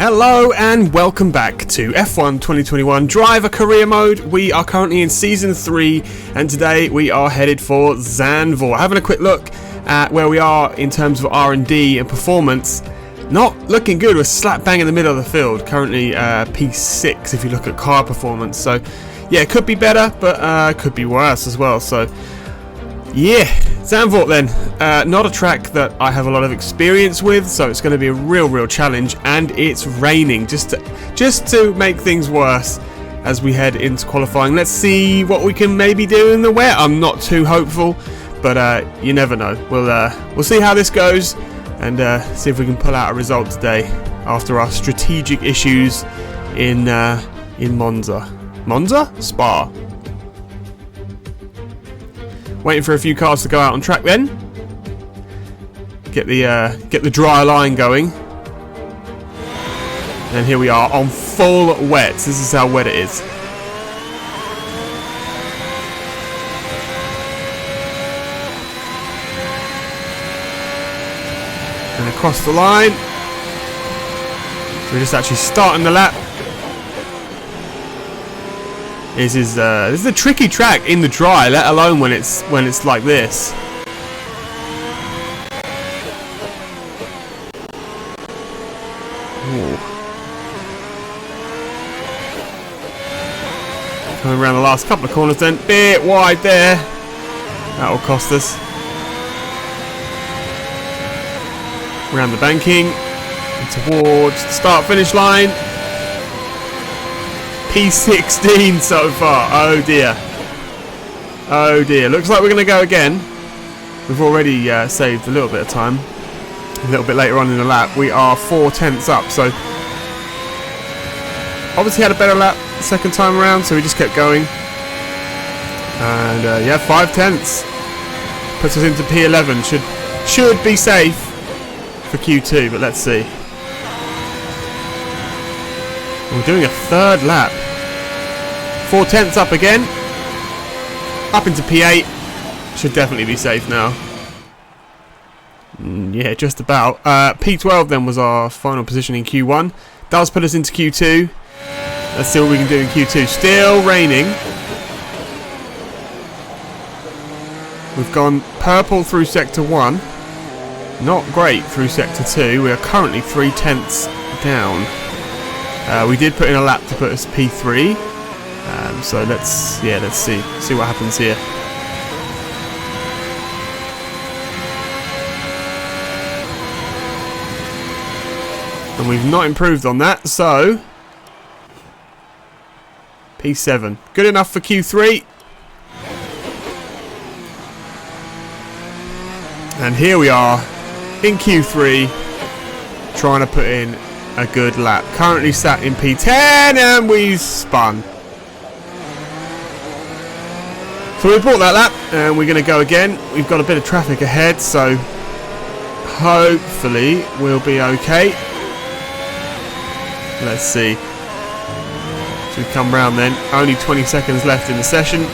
Hello and welcome back to F1 2021 Driver Career Mode. We are currently in Season 3 and today we are headed for Zandvoort. Having a quick look at where we are in terms of R&D and performance. Not looking good. We're slap bang in the middle of the field. Currently P6 if you look at car performance. So yeah, it could be better, but could be worse as well. So yeah, Zandvoort then. Not a track that I have a lot of experience with, so it's going to be a real challenge, and it's raining just to make things worse as we head into qualifying. Let's see what we can maybe do in the wet. I'm not too hopeful, but you never know. We'll see how this goes and see if we can pull out a result today after our strategic issues in Monza. Monza? Spa. Waiting for a few cars to go out on track then. Get the dry line going. And here we are on full wet. This is how wet it is. And across the line. We're just actually starting the lap. This is a tricky track in the dry, let alone when it's like this. Ooh. Coming around the last couple of corners then, bit wide there. That will cost us. Around the banking and towards the start-finish line. P16 so far. Oh dear. Oh dear. Looks like we're going to go again. We've already saved a little bit of time. A little bit later on in the lap. We are 4 tenths up. So obviously had a better lap the second time around. So we just kept going. And yeah, 5 tenths. Puts us into P11. Should be safe for Q2. But let's see. We're doing a third lap. 4 tenths up again. Up into P8. Should definitely be safe now. Yeah, just about. P12 then was our final position in Q1. Does put us into Q2. Let's see what we can do in Q2. Still raining. We've gone purple through Sector 1. Not great through Sector 2. We are currently 3 tenths down. We did put in a lap to put us P3, so let's see what happens here. And we've not improved on that, so P7, good enough for Q3. And here we are in Q3, trying to put in a good lap. Currently sat in P10 and we spun. So we brought that lap and we're going to go again. We've got a bit of traffic ahead, so hopefully we'll be okay. Let's see. So we come round then. Only 20 seconds left in the session.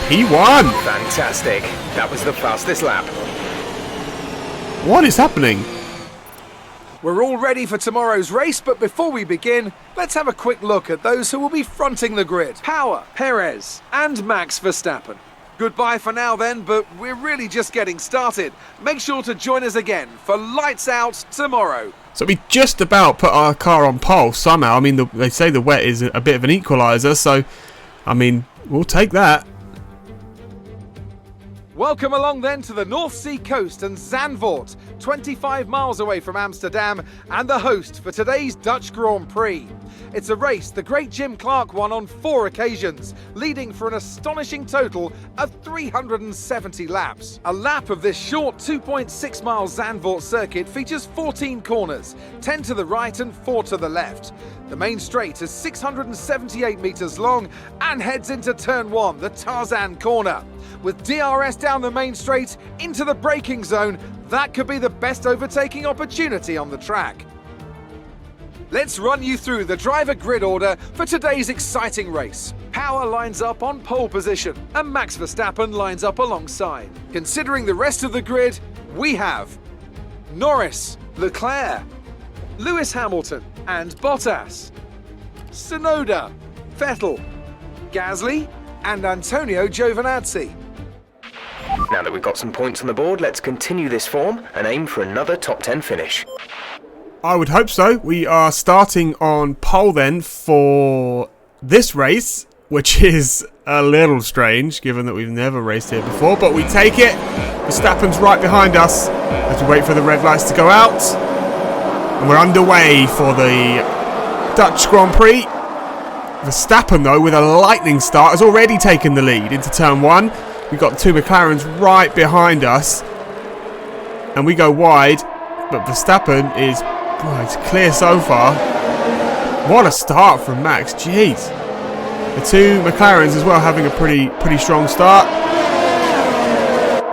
P1! Fantastic. That was the fastest lap. What is happening? We're all ready for tomorrow's race, but before we begin, let's have a quick look at those who will be fronting the grid. Power, Perez, and Max Verstappen. Goodbye for now then, but we're really just getting started. Make sure to join us again for Lights Out tomorrow. So we just about put our car on pole somehow. I mean, they say the wet is a bit of an equaliser, so, I mean, we'll take that. Welcome along then to the North Sea coast and Zandvoort, 25 miles away from Amsterdam, and the host for today's Dutch Grand Prix. It's a race the great Jim Clark won on 4 occasions, leading for an astonishing total of 370 laps. A lap of this short 2.6 mile Zandvoort circuit features 14 corners, 10 to the right and 4 to the left. The main straight is 678 metres long and heads into turn 1, the Tarzan corner. With DRS down the main straight into the braking zone, that could be the best overtaking opportunity on the track. Let's run you through the driver grid order for today's exciting race. Power lines up on pole position, and Max Verstappen lines up alongside. Considering the rest of the grid, we have Norris, Leclerc, Lewis Hamilton and Bottas, Tsunoda, Vettel, Gasly and Antonio Giovinazzi. Now that we've got some points on the board, let's continue this form and aim for another top 10 finish. I would hope so. We are starting on pole then for this race, which is a little strange given that we've never raced here before, but we take it. Verstappen's right behind us as we wait for the red lights to go out. And we're underway for the Dutch Grand Prix. Verstappen, though, with a lightning start, has already taken the lead into turn 1. We've got 2 McLarens right behind us. And we go wide, but Verstappen is it's clear so far. What a start from Max, jeez. The 2 McLarens as well having a pretty strong start.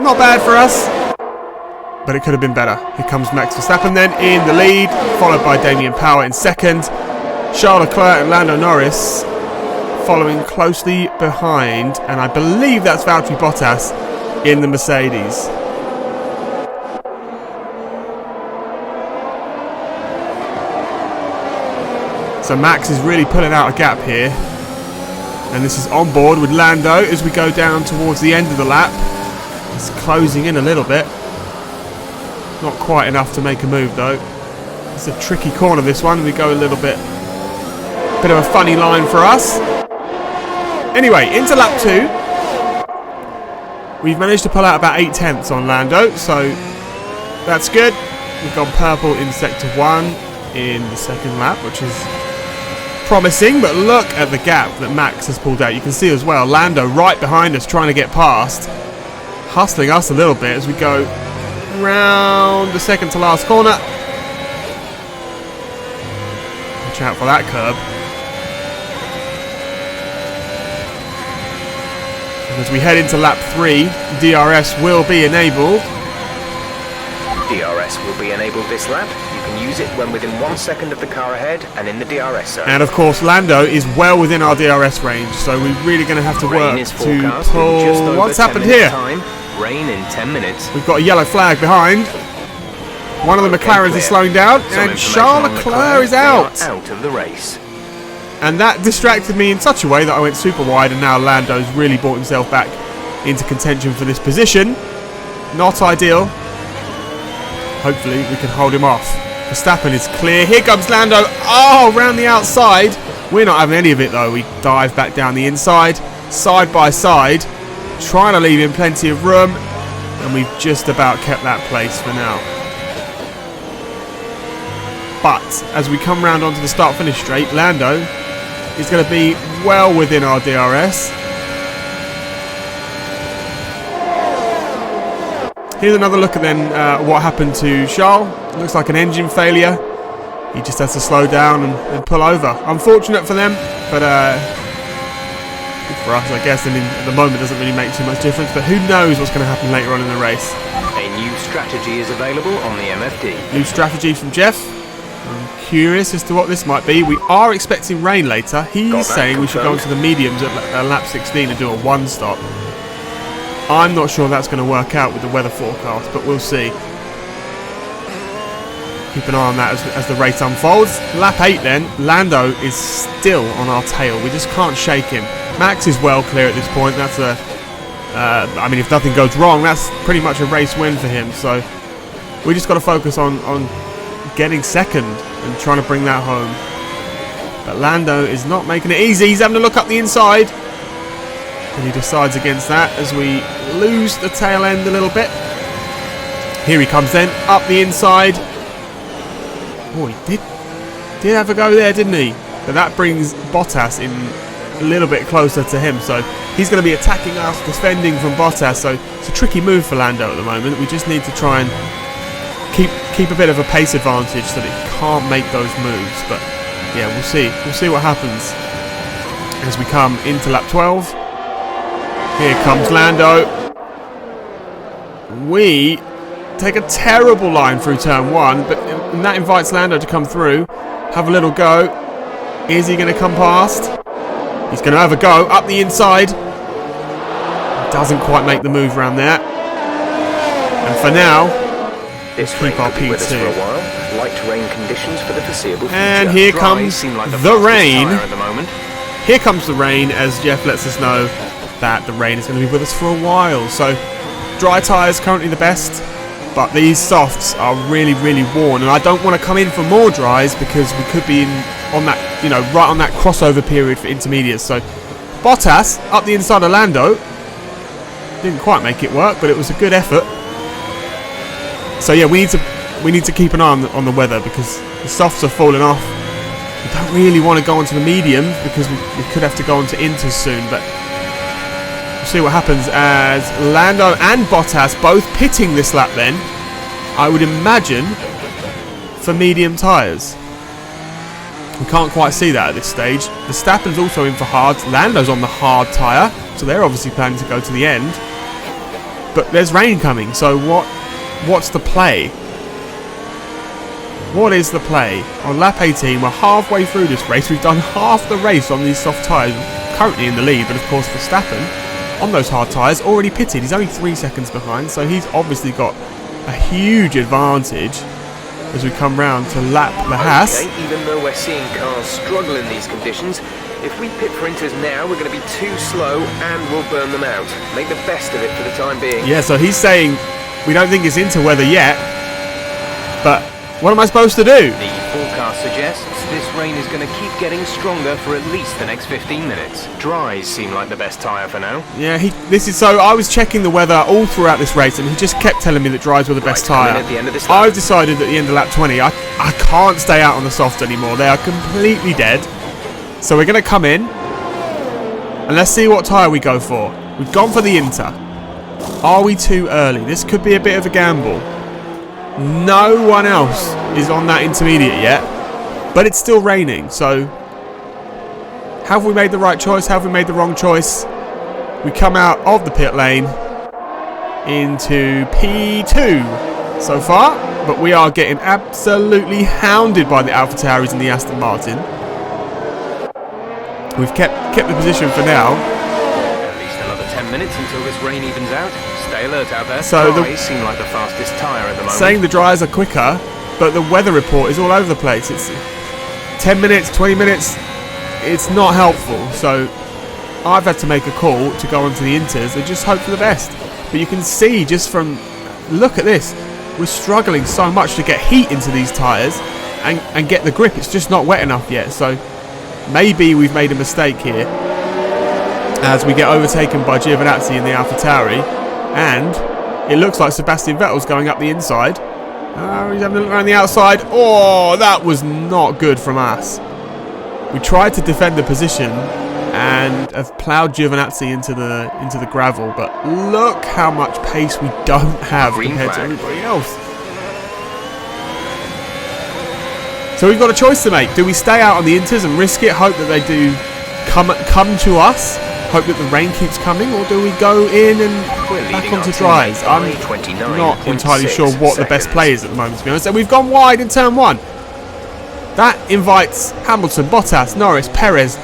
Not bad for us, but it could have been better. Here comes Max Verstappen then in the lead, followed by Damian Power in second. Charles Leclerc and Lando Norris following closely behind, and I believe that's Valtteri Bottas in the Mercedes. So Max is really pulling out a gap here, and this is on board with Lando as we go down towards the end of the lap. It's closing in a little bit. Not quite enough to make a move though. It's a tricky corner, this one. We go a little bit of a funny line for us. Anyway, into lap 2. We've managed to pull out about 8/10 on Lando, so that's good. We've gone purple in sector 1 in the second lap, which is promising, but look at the gap that Max has pulled out. You can see as well, Lando right behind us trying to get past, hustling us a little bit as we go round the second to last corner. Watch out for that curb. And as we head into lap 3, DRS will be enabled. DRS will be enabled this lap. You can use it when within 1 second of the car ahead and in the DRS zone. And of course Lando is well within our DRS range, so we're really going to have to work to pull. What's happened here? Rain in 10 minutes. We've got a yellow flag behind. One of the McLarens is slowing down, and Charles Leclerc is out of the race. And that distracted me in such a way that I went super wide, and now Lando's really brought himself back into contention for this position. Not ideal. Hopefully we can hold him off. Verstappen is clear. Here comes Lando. Oh, round the outside. We're not having any of it though. We dive back down the inside, side by side, trying to leave him plenty of room, and we've just about kept that place for now. But as we come round onto the start-finish straight, Lando is going to be well within our DRS. Here's another look at then what happened to Charles. It looks like an engine failure. He just has to slow down and pull over. Unfortunate for them, but good for us, I guess. I mean, at the moment it doesn't really make too much difference, but who knows what's going to happen later on in the race. A new strategy is available on the MFD. New strategy from Jeff. I'm curious as to what this might be. We are expecting rain later. He's saying we should go into the mediums at lap 16 and do a 1-stop. I'm not sure that's going to work out with the weather forecast, but we'll see. Keep an eye on that as the race unfolds. Lap 8 then, Lando is still on our tail. We just can't shake him. Max is well clear at this point. That's I mean, if nothing goes wrong, that's pretty much a race win for him. So we just got to focus on getting second and trying to bring that home. But Lando is not making it easy. He's having to look up the inside, and he decides against that as we lose the tail end a little bit. Here he comes then, up the inside. Oh, he did have a go there, didn't he? But that brings Bottas in a little bit closer to him, so he's going to be attacking us, defending from Bottas. So it's a tricky move for Lando at the moment. We just need to try and keep a bit of a pace advantage so that he can't make those moves. But yeah, we'll see what happens as we come into lap 12. Here comes Lando. We take a terrible line through turn 1, but that invites Lando to come through, have a little go. Is he going to come past? He's going to have a go up the inside. Doesn't quite make the move around there. And for now, This keep rain our could be with us for a P2. while. Light rain conditions for the foreseeable future. And here Dry comes seem like the fastest rain. tyre at the moment. Here comes the rain, as Jeff lets us know that the rain is going to be with us for a while. So dry tyres currently the best, but these softs are really, really worn, and I don't want to come in for more dries because we could be on that, right on that crossover period for intermediates. So Bottas up the inside of Lando, didn't quite make it work, but it was a good effort. So yeah, we need to keep an eye on the weather because the softs are falling off. We don't really want to go onto the mediums because we could have to go onto inters soon, but we'll see what happens as Lando and Bottas both pitting this lap then, I would imagine, for medium tyres. We can't quite see that at this stage. Verstappen's also in for hards. Lando's on the hard tyre, so they're obviously planning to go to the end. But there's rain coming, so what's the play? What is the play? On lap 18, we're halfway through this race. We've done half the race on these soft tyres, currently in the lead, but of course Verstappen, on those hard tyres, already pitted. He's only 3 seconds behind, so he's obviously got a huge advantage as we come round to lap the Haas. Okay, even though we're seeing cars struggle in these conditions, if we pit for inters now, we're going to be too slow and we'll burn them out. Make the best of it for the time being. Yeah, so he's saying we don't think it's into weather yet, but what am I supposed to do? The forecast suggests this rain is going to keep getting stronger for at least the next 15 minutes. Dries seem like the best tyre for now. Yeah, I was checking the weather all throughout this race, and he just kept telling me that dries were the best tyre. At the end of this lap. I've decided at the end of lap 20, I can't stay out on the soft anymore. They are completely dead. So we're going to come in, and let's see what tyre we go for. We've gone for the Inter. Are we too early? This could be a bit of a gamble. No one else is on that intermediate yet, but it's still raining, so have we made the right choice? Have we made the wrong choice? We come out of the pit lane into P2 so far, but we are getting absolutely hounded by the AlphaTauris and the Aston Martin. We've kept the position for now. At least another 10 minutes until this rain evens out. Stay alert out there. So Dries seem like the fastest tyre at the moment. Saying the dries are quicker, but the weather report is all over the place. It's 10 minutes, 20 minutes. It's not helpful. So I've had to make a call to go onto the inters and just hope for the best. But you can see just from, look at this, we're struggling so much to get heat into these tyres and get the grip. It's just not wet enough yet. So maybe we've made a mistake here as we get overtaken by Giovinazzi in the AlphaTauri. And it looks like Sebastian Vettel's going up the inside. He's having a look around the outside. Oh, that was not good from us. We tried to defend the position and have ploughed Giovinazzi into the gravel, but look how much pace we don't have compared to everybody else. So we've got a choice to make. Do we stay out on the inters and risk it, hope that they do come to us, hope that the rain keeps coming, or do we go in and back onto dries? I'm not entirely sure what the best play is at the moment, to be honest. And we've gone wide in turn 1. That invites Hamilton, Bottas, Norris, Perez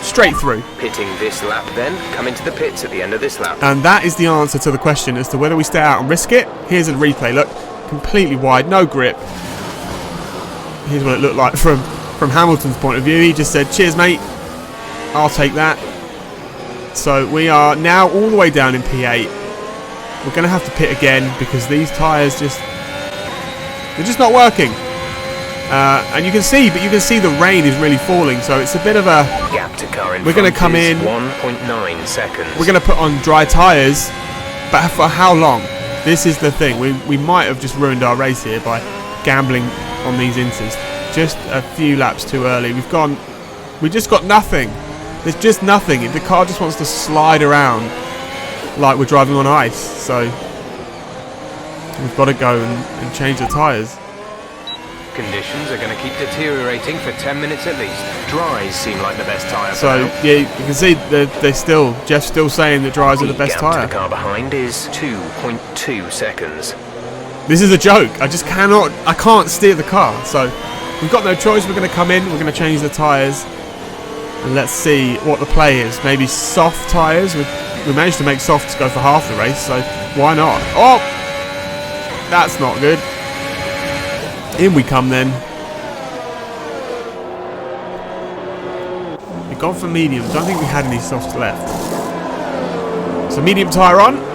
straight through. Pitting this lap then, come into the pits at the end of this lap. And that is the answer to the question as to whether we stay out and risk it. Here's a replay, look, completely wide, no grip. Here's what it looked like from Hamilton's point of view. He just said, cheers mate, I'll take that. So we are now all the way down in P8. We're going to have to pit again because these tyres they're just not working. And you can see the rain is really falling, so it's a bit of a gap to car in. We're going to come in 1.9 seconds. We're going to put on dry tyres, but for how long? This is the thing. We might have just ruined our race here by gambling on these inters. Just a few laps too early. We just got nothing. There's just nothing. The car just wants to slide around like we're driving on ice. So we've got to go and change the tyres. Conditions are going to keep deteriorating for 10 minutes at least. Dries seem like the best tyre. So yeah, you can see Jeff's still saying that dries are the best tyre. The car behind is 2.2 seconds. This is a joke. I can't steer the car. So we've got no choice. We're going to come in. We're going to change the tyres. And let's see what the play is. Maybe soft tyres. We managed to make softs go for half the race, so why not? Oh! That's not good. In we come then. We've gone for mediums. Don't think we had any softs left. So medium tyre on.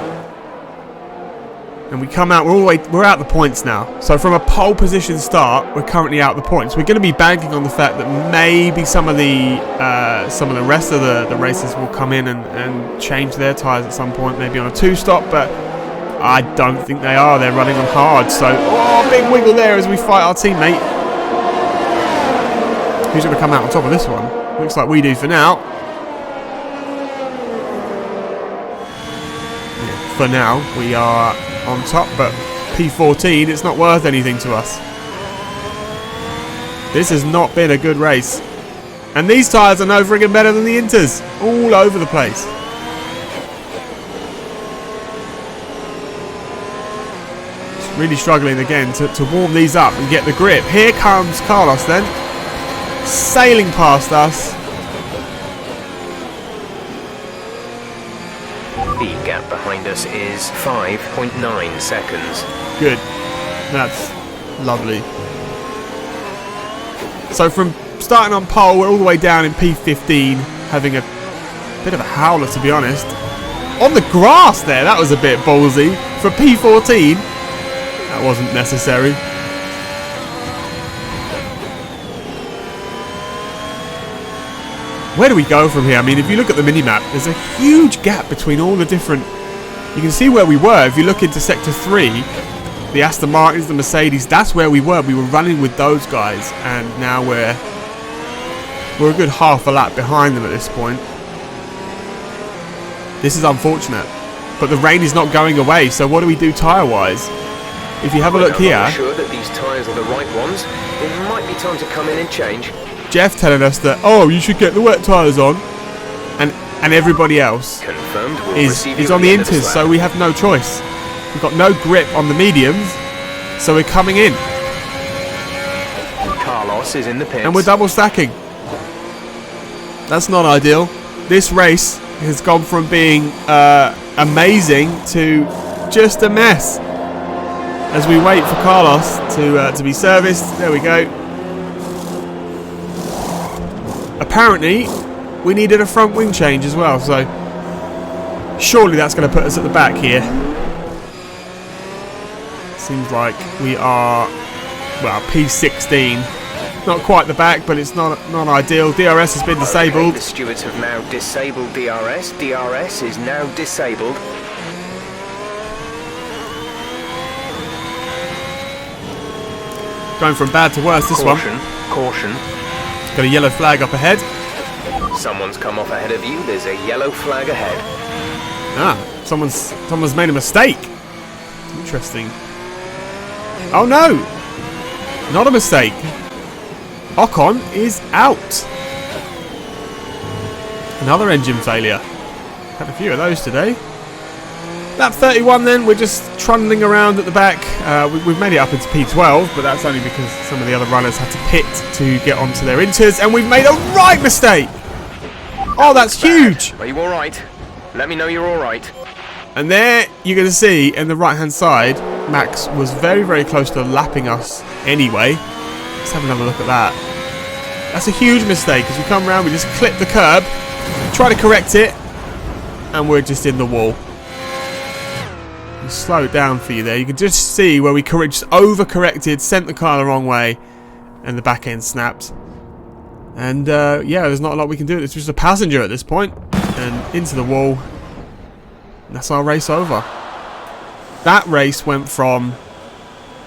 And we come out, we're out the points now. So from a pole position start, we're currently out the points. We're going to be banking on the fact that maybe some of the rest of the racers will come in and change their tyres at some point, maybe on a 2-stop, but I don't think they are. They're running on hard. So, oh, big wiggle there as we fight our teammate. Who's going to come out on top of this one? Looks like we do for now. Yeah, for now, we are on top, but P14, it's not worth anything to us. This has not been a good race. And these tyres are no friggin' better than the Inters. All over the place. Just really struggling again to warm these up and get the grip. Here comes Carlos then. Sailing past us. The gap behind us is 5.9 seconds. Good. That's lovely. So from starting on pole, we're all the way down in P15, having a bit of a howler, to be honest. On the grass there, that was a bit ballsy. For P14, that wasn't necessary. Where do we go from here? I mean, if you look at the mini-map, there's a huge gap between all the different... You can see where we were. If you look into Sector 3, the Aston Martins, the Mercedes, that's where we were. We were running with those guys, and now we're a good half a lap behind them at this point. This is unfortunate. But the rain is not going away, so what do we do tyre-wise? If you have a look here... I'm sure that these tyres are the right ones. It might be time to come in and change. Jeff telling us that, oh, you should get the wet tyres on, and everybody else Confirmed, is on the Inters, so we have no choice. We've got no grip on the mediums, so we're coming in. Carlos is in the pits. And we're double stacking. That's not ideal. This race has gone from being amazing to just a mess. As we wait for Carlos to be serviced, there we go. Apparently, we needed a front wing change as well, so surely that's going to put us at the back here. Seems like we are, well, P16. Not quite the back, but it's not ideal. DRS has been disabled. The stewards have now disabled DRS. DRS is now disabled. Going from bad to worse, this one. Caution. Got a yellow flag up ahead. Someone's come off ahead of you. There's a yellow flag ahead. Ah, someone's made a mistake. Interesting. Oh no! Not a mistake. Ocon is out. Another engine failure. Had a few of those today. Lap 31 then, we're just trundling around at the back. We've made it up into P12, but that's only because some of the other runners had to pit to get onto their Inters, and we've made a right mistake! Oh, that's huge! Are you alright? Let me know you're alright. And there, you're going to see, in the right-hand side, Max was very, very close to lapping us anyway. Let's have another look at that. That's a huge mistake, as we come around, we just clip the curb, try to correct it, and we're just in the wall. Slow it down for you there. You can just see where we just over-corrected, sent the car the wrong way, and the back end snapped. And yeah, there's not a lot we can do. It's just a passenger at this point, and into the wall. And that's our race over. That race went from,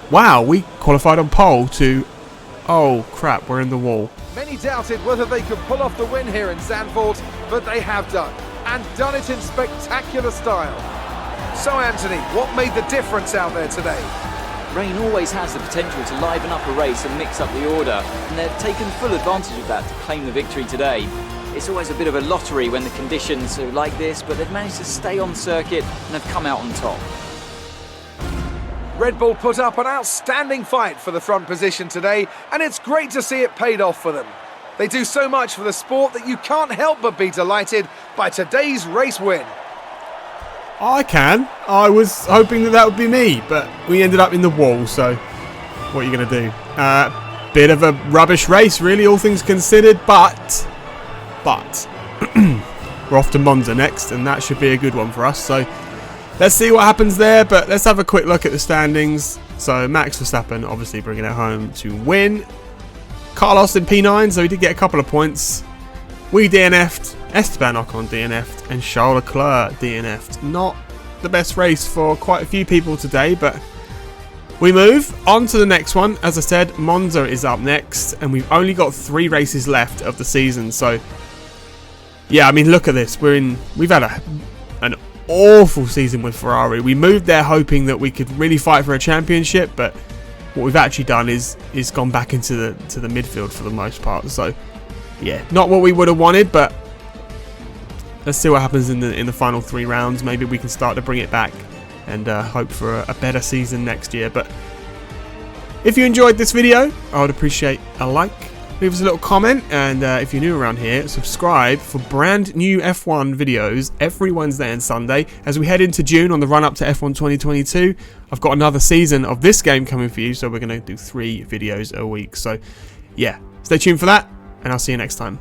wow, we qualified on pole, to, oh crap, we're in the wall. Many doubted whether they could pull off the win here in Zandvoort, but they have done, and done it in spectacular style. So Anthony, what made the difference out there today? Rain always has the potential to liven up a race and mix up the order, and they've taken full advantage of that to claim the victory today. It's always a bit of a lottery when the conditions are like this, but they've managed to stay on circuit and have come out on top. Red Bull put up an outstanding fight for the front position today, and it's great to see it paid off for them. They do so much for the sport that you can't help but be delighted by today's race win. I can. I was hoping that would be me, but we ended up in the wall, so what are you going to do? Bit of a rubbish race, really, all things considered, but we're off to Monza next, and that should be a good one for us, so let's see what happens there. But let's have a quick look at the standings. So Max Verstappen obviously bringing it home to win. Carlos in P9, so he did get a couple of points. We DNF'd, Esteban Ocon DNF'd, and Charles Leclerc DNF'd. Not the best race for quite a few people today, but we move on to the next one. As I said, Monza is up next, and we've only got 3 races left of the season. So, yeah, I mean, look at this. We've had an awful season with Ferrari. We moved there hoping that we could really fight for a championship, but what we've actually done is gone back into the midfield for the most part. So, yeah, not what we would have wanted, but let's see what happens in the final 3 rounds. Maybe we can start to bring it back and hope for a better season next year. But if you enjoyed this video, I would appreciate a like, leave us a little comment, and if you're new around here, subscribe for brand new F1 videos every Wednesday and Sunday as we head into June on the run up to F1 2022. I've got another season of this game coming for you, so we're going to do 3 videos a week. So yeah, stay tuned for that, and I'll see you next time.